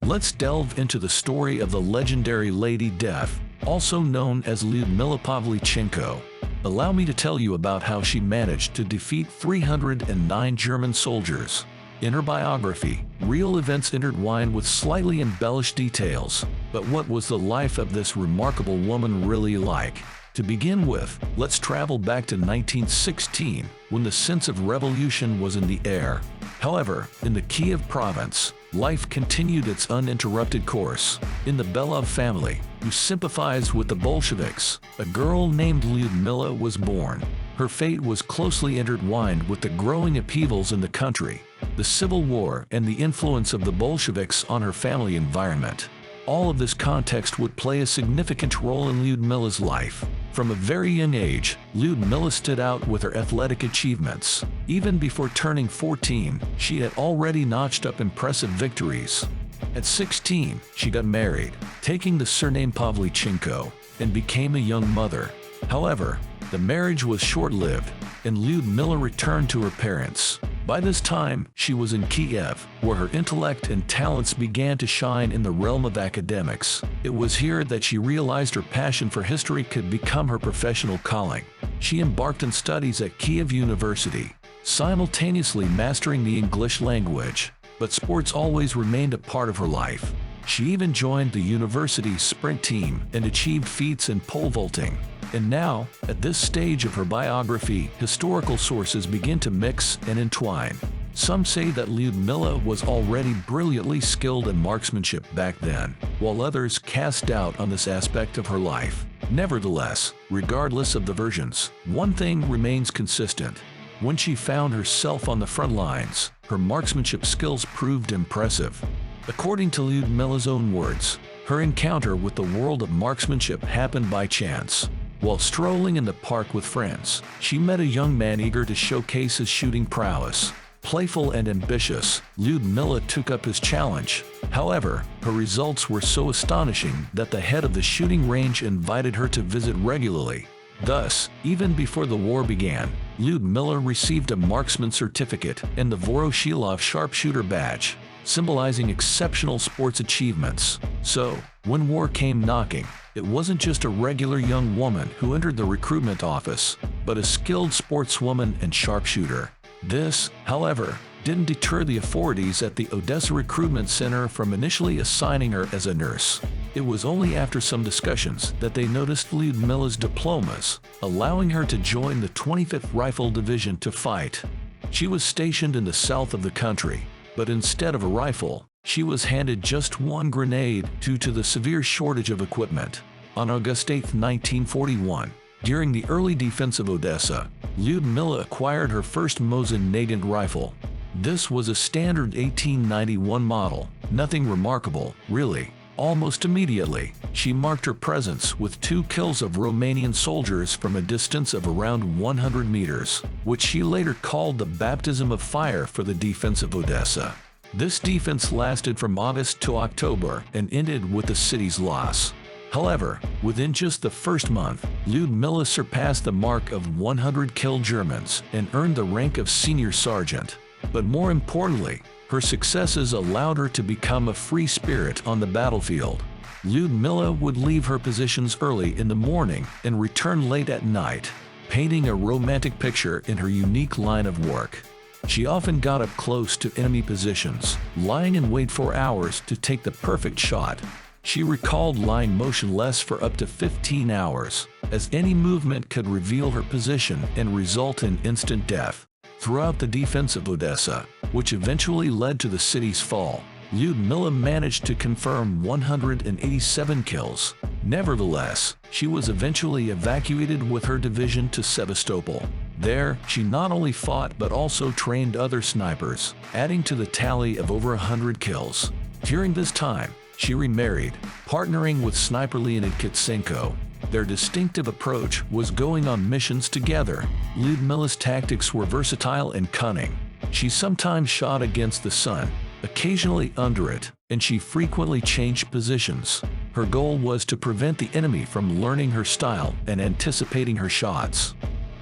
Let's delve into the story of the legendary Lady Death, also known as Lyudmila Pavlichenko. Allow me to tell you about how she managed to defeat 309 German soldiers. In her biography, real events intertwined with slightly embellished details. But what was the life of this remarkable woman really like? To begin with, let's travel back to 1916, when the sense of revolution was in the air. However, in the Kiev province, life continued its uninterrupted course. In the Belov family, who sympathized with the Bolsheviks, a girl named Lyudmila was born. Her fate was closely intertwined with the growing upheavals in the country, the Civil War, and the influence of the Bolsheviks on her family environment. All of this context would play a significant role in Lyudmila's life. From a very young age, Lyudmila stood out with her athletic achievements. Even before turning 14, she had already notched up impressive victories. At 16, she got married, taking the surname Pavlichenko, and became a young mother. However, the marriage was short-lived, and Lyudmila returned to her parents. By this time, she was in Kiev, where her intellect and talents began to shine in the realm of academics. It was here that she realized her passion for history could become her professional calling. She embarked on studies at Kiev University, simultaneously mastering the English language. But sports always remained a part of her life. She even joined the university's sprint team and achieved feats in pole vaulting. And now, at this stage of her biography, historical sources begin to mix and entwine. Some say that Lyudmila was already brilliantly skilled in marksmanship back then, while others cast doubt on this aspect of her life. Nevertheless, regardless of the versions, one thing remains consistent. When she found herself on the front lines, her marksmanship skills proved impressive. According to Lyudmila's own words, her encounter with the world of marksmanship happened by chance. While strolling in the park with friends, she met a young man eager to showcase his shooting prowess. Playful and ambitious, Lyudmila took up his challenge. However, her results were so astonishing that the head of the shooting range invited her to visit regularly. Thus, even before the war began, Lyudmila received a marksman certificate and the Voroshilov sharpshooter badge, symbolizing exceptional sports achievements. So, when war came knocking, it wasn't just a regular young woman who entered the recruitment office, but a skilled sportswoman and sharpshooter. This, however, didn't deter the authorities at the Odessa Recruitment Center from initially assigning her as a nurse. It was only after some discussions that they noticed Lyudmila's diplomas, allowing her to join the 25th Rifle Division to fight. She was stationed in the south of the country, but instead of a rifle, she was handed just one grenade due to the severe shortage of equipment. On August 8, 1941, during the early defense of Odessa, Lyudmila acquired her first Mosin Nagant rifle. This was a standard 1891 model, nothing remarkable, really. Almost immediately, she marked her presence with 2 kills of Romanian soldiers from a distance of around 100 meters, which she later called the baptism of fire for the defense of Odessa. This defense lasted from August to October and ended with the city's loss. However, within just the first month, Lyudmila surpassed the mark of 100 killed Germans and earned the rank of senior sergeant. But more importantly, her successes allowed her to become a free spirit on the battlefield. Lyudmila would leave her positions early in the morning and return late at night, painting a romantic picture in her unique line of work. She often got up close to enemy positions, lying in wait for hours to take the perfect shot. She recalled lying motionless for up to 15 hours, as any movement could reveal her position and result in instant death. Throughout the defense of Odessa, which eventually led to the city's fall, Lyudmila managed to confirm 187 kills. Nevertheless, she was eventually evacuated with her division to Sevastopol. There, she not only fought but also trained other snipers, adding to the tally of over 100 kills. During this time, she remarried, partnering with sniper Leonid Kitsenko. Their distinctive approach was going on missions together. Lyudmila's tactics were versatile and cunning. She sometimes shot against the sun, occasionally under it, and she frequently changed positions. Her goal was to prevent the enemy from learning her style and anticipating her shots.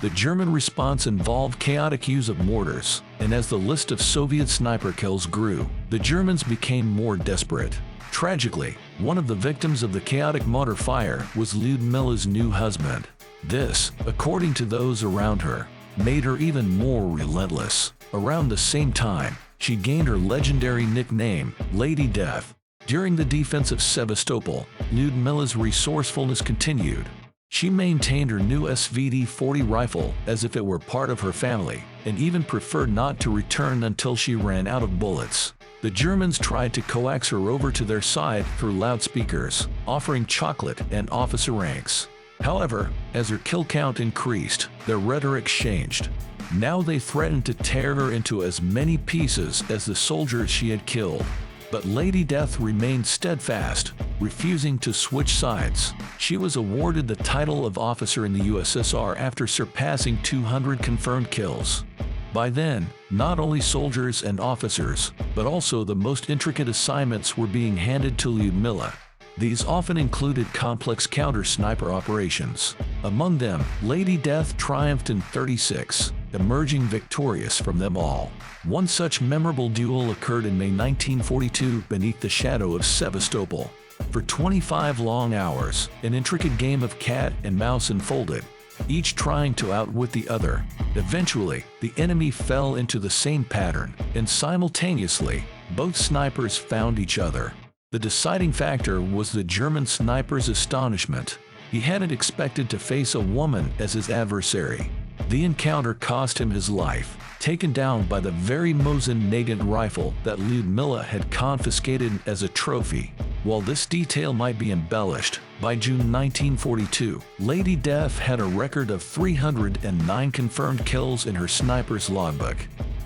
The German response involved chaotic use of mortars, and as the list of Soviet sniper kills grew, the Germans became more desperate. Tragically, one of the victims of the chaotic mortar fire was Lyudmila's new husband. This, according to those around her, made her even more relentless. Around the same time, she gained her legendary nickname, Lady Death. During the defense of Sevastopol, Lyudmila's resourcefulness continued. She maintained her new SVD-40 rifle as if it were part of her family, and even preferred not to return until she ran out of bullets. The Germans tried to coax her over to their side through loudspeakers, offering chocolate and officer ranks. However, as her kill count increased, their rhetoric changed. Now they threatened to tear her into as many pieces as the soldiers she had killed. But Lady Death remained steadfast, refusing to switch sides. She was awarded the title of officer in the USSR after surpassing 200 confirmed kills. By then, not only soldiers and officers, but also the most intricate assignments were being handed to Lyudmila. These often included complex counter-sniper operations. Among them, Lady Death triumphed in 36, emerging victorious from them all. One such memorable duel occurred in May 1942 beneath the shadow of Sevastopol. For 25 long hours, an intricate game of cat and mouse unfolded, each trying to outwit the other. Eventually, the enemy fell into the same pattern, and simultaneously, both snipers found each other. The deciding factor was the German sniper's astonishment. He hadn't expected to face a woman as his adversary. The encounter cost him his life, taken down by the very Mosin-Nagant rifle that Lyudmila had confiscated as a trophy. While this detail might be embellished, by June 1942, Lady Death had a record of 309 confirmed kills in her sniper's logbook.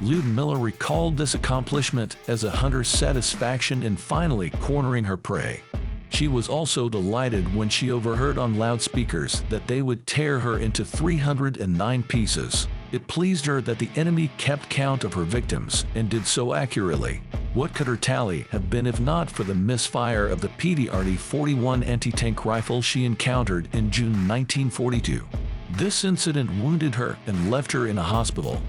Lyudmila recalled this accomplishment as a hunter's satisfaction in finally cornering her prey. She was also delighted when she overheard on loudspeakers that they would tear her into 309 pieces. It pleased her that the enemy kept count of her victims and did so accurately. What could her tally have been if not for the misfire of the PDRD-41 anti-tank rifle she encountered in June 1942? This incident wounded her and left her in a hospital.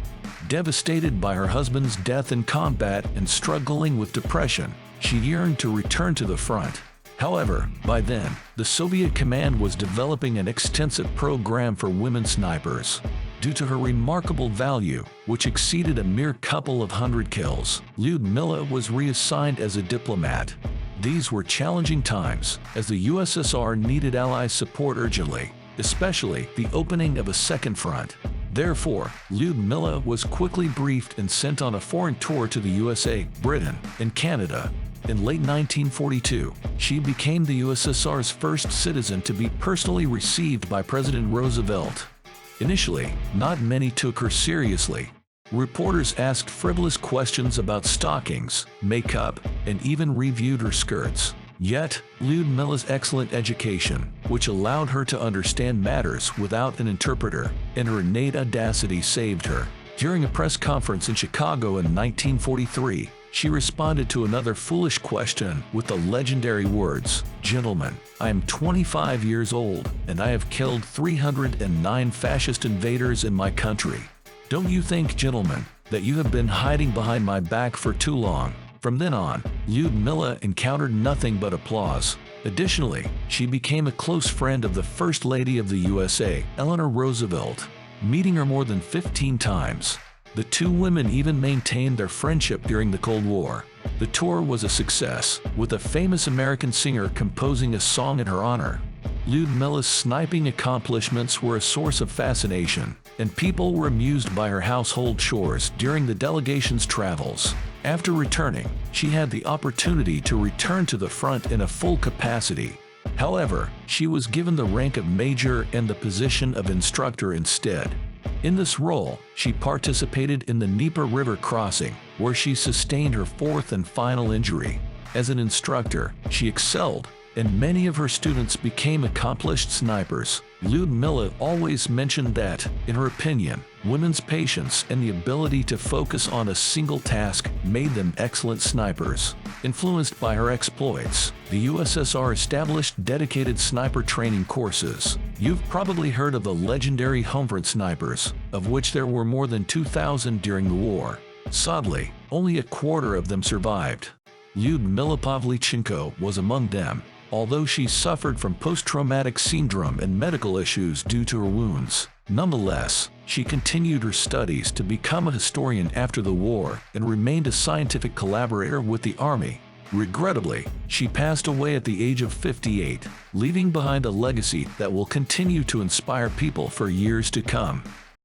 Devastated by her husband's death in combat and struggling with depression, she yearned to return to the front. However, by then, the Soviet command was developing an extensive program for women snipers. Due to her remarkable value, which exceeded a mere couple of hundred kills, Lyudmila was reassigned as a diplomat. These were challenging times, as the USSR needed Allies' support urgently, especially the opening of a second front. Therefore, Lyudmila was quickly briefed and sent on a foreign tour to the USA, Britain, and Canada. In late 1942, she became the USSR's first citizen to be personally received by President Roosevelt. Initially, not many took her seriously. Reporters asked frivolous questions about stockings, makeup, and even reviewed her skirts. Yet, Lyudmila's excellent education, which allowed her to understand matters without an interpreter, and her innate audacity saved her. During a press conference in Chicago in 1943, she responded to another foolish question with the legendary words, "Gentlemen, I am 25 years old, and I have killed 309 fascist invaders in my country. Don't you think, gentlemen, that you have been hiding behind my back for too long?" From then on, Lyudmila encountered nothing but applause. Additionally, she became a close friend of the First Lady of the USA, Eleanor Roosevelt, meeting her more than 15 times. The two women even maintained their friendship during the Cold War. The tour was a success, with a famous American singer composing a song in her honor. Lyudmila's sniping accomplishments were a source of fascination, and people were amused by her household chores during the delegation's travels. After returning, she had the opportunity to return to the front in a full capacity. However, she was given the rank of major and the position of instructor instead. In this role, she participated in the Dnieper River crossing, where she sustained her fourth and final injury. As an instructor, she excelled, and many of her students became accomplished snipers. Lyudmila always mentioned that, in her opinion, women's patience and the ability to focus on a single task made them excellent snipers. Influenced by her exploits, the USSR established dedicated sniper training courses. You've probably heard of the legendary homefront snipers, of which there were more than 2,000 during the war. Sadly, only a quarter of them survived. Lyudmila Pavlichenko was among them, although she suffered from post-traumatic syndrome and medical issues due to her wounds. Nonetheless, she continued her studies to become a historian after the war and remained a scientific collaborator with the army. Regrettably, she passed away at the age of 58, leaving behind a legacy that will continue to inspire people for years to come.